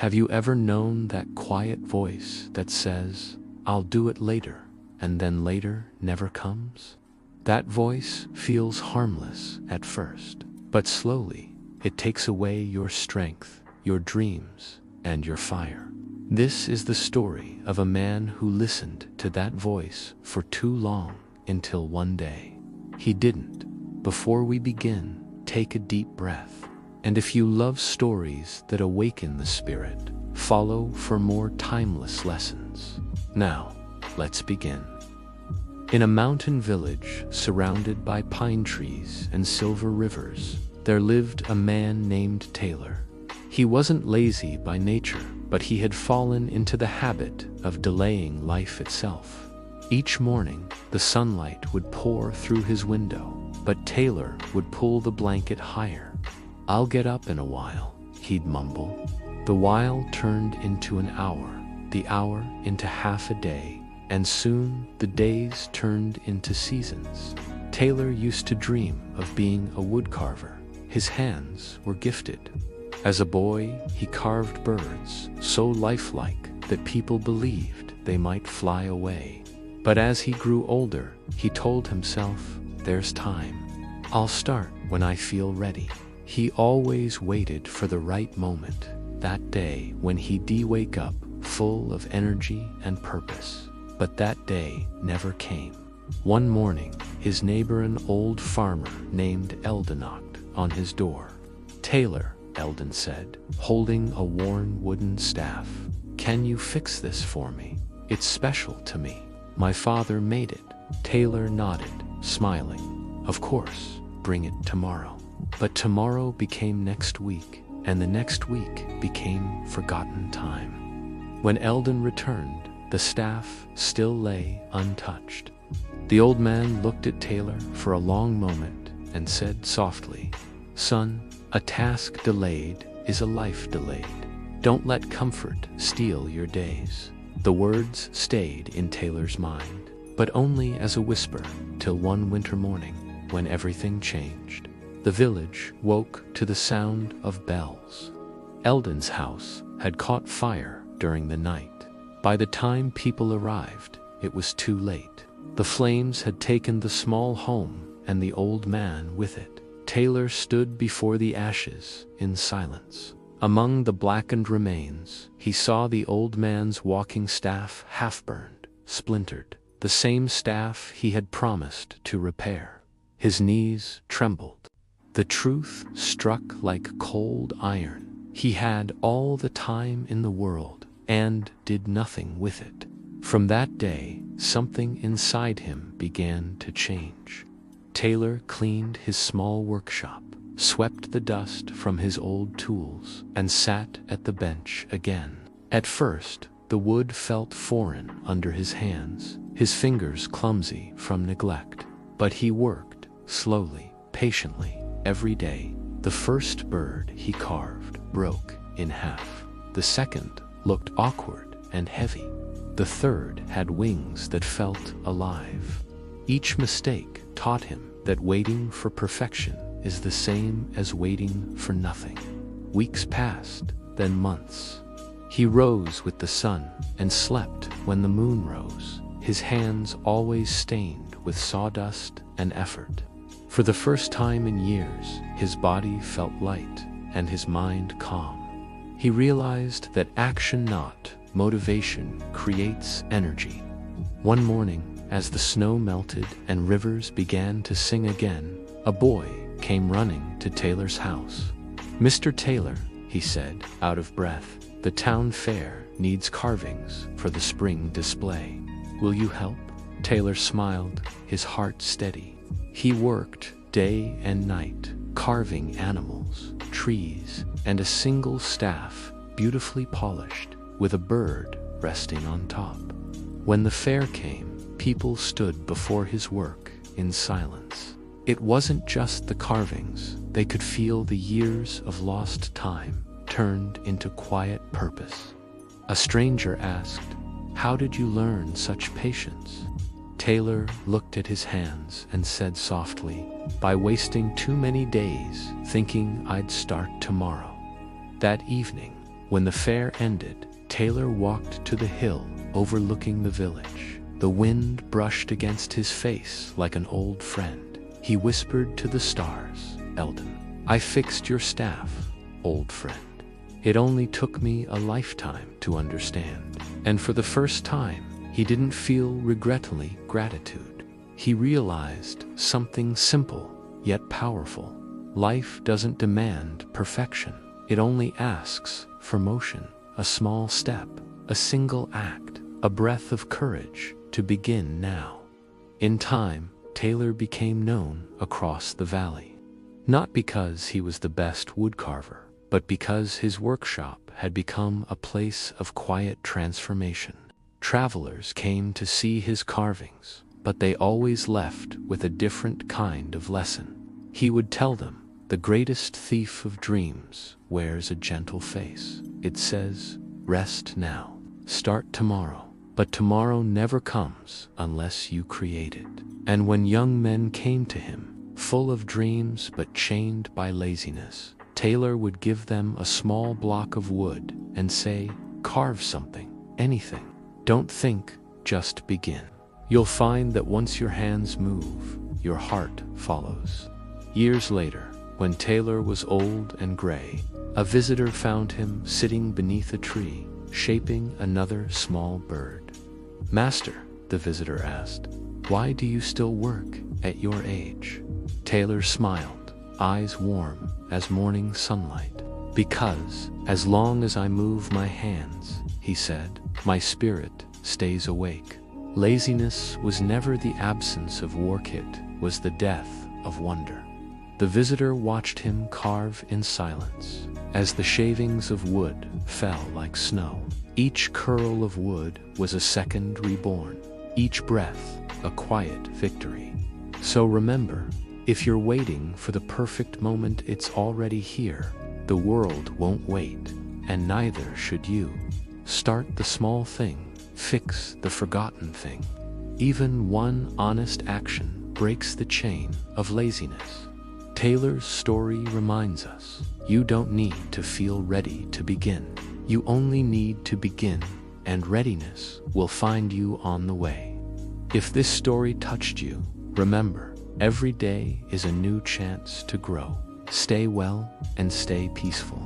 Have you ever known that quiet voice that says, "I'll do it later," and then later never comes? That voice feels harmless at first, but slowly it takes away your strength, your dreams, and your fire. This is the story of a man who listened to that voice for too long until one day he didn't. Before we begin, take a deep breath. And if you love stories that awaken the spirit, follow for more timeless lessons. Now, let's begin. In a mountain village surrounded by pine trees and silver rivers, there lived a man named Taylor. He wasn't lazy by nature, but he had fallen into the habit of delaying life itself. Each morning, the sunlight would pour through his window, but Taylor would pull the blanket higher. "I'll get up in a while," he'd mumble. The while turned into an hour, the hour into half a day, and soon the days turned into seasons. Taylor used to dream of being a woodcarver. His hands were gifted. As a boy, he carved birds so lifelike that people believed they might fly away. But as he grew older, he told himself, "There's time. I'll start when I feel ready." He always waited for the right moment, that day when he'd wake up full of energy and purpose. But that day never came. One morning, his neighbor, an old farmer named Eldon, knocked on his door. "Taylor," Eldon said, holding a worn wooden staff, "can you fix this for me? It's special to me. My father made it." Taylor nodded, smiling. "Of course, bring it tomorrow." But tomorrow became next week, and the next week became forgotten time. When Eldon returned, the staff still lay untouched. The old man looked at Taylor for a long moment and said softly, "Son, a task delayed is a life delayed. Don't let comfort steal your days." The words stayed in Taylor's mind, but only as a whisper, till one winter morning, when everything changed. The village woke to the sound of bells. Eldon's house had caught fire during the night. By the time people arrived, it was too late. The flames had taken the small home and the old man with it. Taylor stood before the ashes in silence. Among the blackened remains, he saw the old man's walking staff, half-burned, splintered, the same staff he had promised to repair. His knees trembled. The truth struck like cold iron. He had all the time in the world and did nothing with it. From that day, something inside him began to change. Taylor cleaned his small workshop, swept the dust from his old tools, and sat at the bench again. At first, the wood felt foreign under his hands, his fingers clumsy from neglect. But he worked, slowly, patiently. Every day, the first bird he carved broke in half. The second looked awkward and heavy. The third had wings that felt alive. Each mistake taught him that waiting for perfection is the same as waiting for nothing. Weeks passed, then months. He rose with the sun and slept when the moon rose, his hands always stained with sawdust and effort. For the first time in years, his body felt light and his mind calm. He realized that action, not motivation, creates energy. One morning, as the snow melted and rivers began to sing again, a boy came running to Taylor's house. "Mr. Taylor," he said, out of breath, "the town fair needs carvings for the spring display. Will you help?" Taylor smiled, his heart steady. He worked day and night, carving animals, trees, and a single staff, beautifully polished, with a bird resting on top. When the fair came, people stood before his work in silence. It wasn't just the carvings, they could feel the years of lost time turned into quiet purpose. A stranger asked, "How did you learn such patience?" Taylor looked at his hands and said softly, "By wasting too many days thinking I'd start tomorrow." That evening, When the fair ended, Taylor walked to the hill overlooking the village. The wind brushed against his face like an old friend. He whispered to the stars, "Eldon, I fixed your staff, old friend. It only took me a lifetime to understand." And for the first time, he didn't feel regretfully gratitude. He realized something simple yet powerful. Life doesn't demand perfection. It only asks for motion, a small step, a single act, a breath of courage to begin now. In time, Taylor became known across the valley. Not because he was the best woodcarver, but because his workshop had become a place of quiet transformation. Travelers came to see his carvings, but they always left with a different kind of lesson. He would tell them, "The greatest thief of dreams wears a gentle face. It says, rest now, start tomorrow. But tomorrow never comes unless you create it." And when young men came to him, full of dreams but chained by laziness, Taylor would give them a small block of wood and say, "Carve something, anything. Don't think, just begin. You'll find that once your hands move, your heart follows." Years later, when Taylor was old and gray, a visitor found him sitting beneath a tree, shaping another small bird. "Master," the visitor asked, "why do you still work at your age?" Taylor smiled, eyes warm as morning sunlight. "Because, as long as I move my hands," he said, "my spirit stays awake." Laziness was never the absence of work, it was the death of wonder. The visitor watched him carve in silence, as the shavings of wood fell like snow. Each curl of wood was a second reborn, each breath a quiet victory. So remember, if you're waiting for the perfect moment, it's already here. The world won't wait, and neither should you. Start the small thing, fix the forgotten thing. Even one honest action breaks the chain of laziness. Taylor's story reminds us, you don't need to feel ready to begin. You only need to begin, and readiness will find you on the way. If this story touched you, remember, every day is a new chance to grow. Stay well and stay peaceful.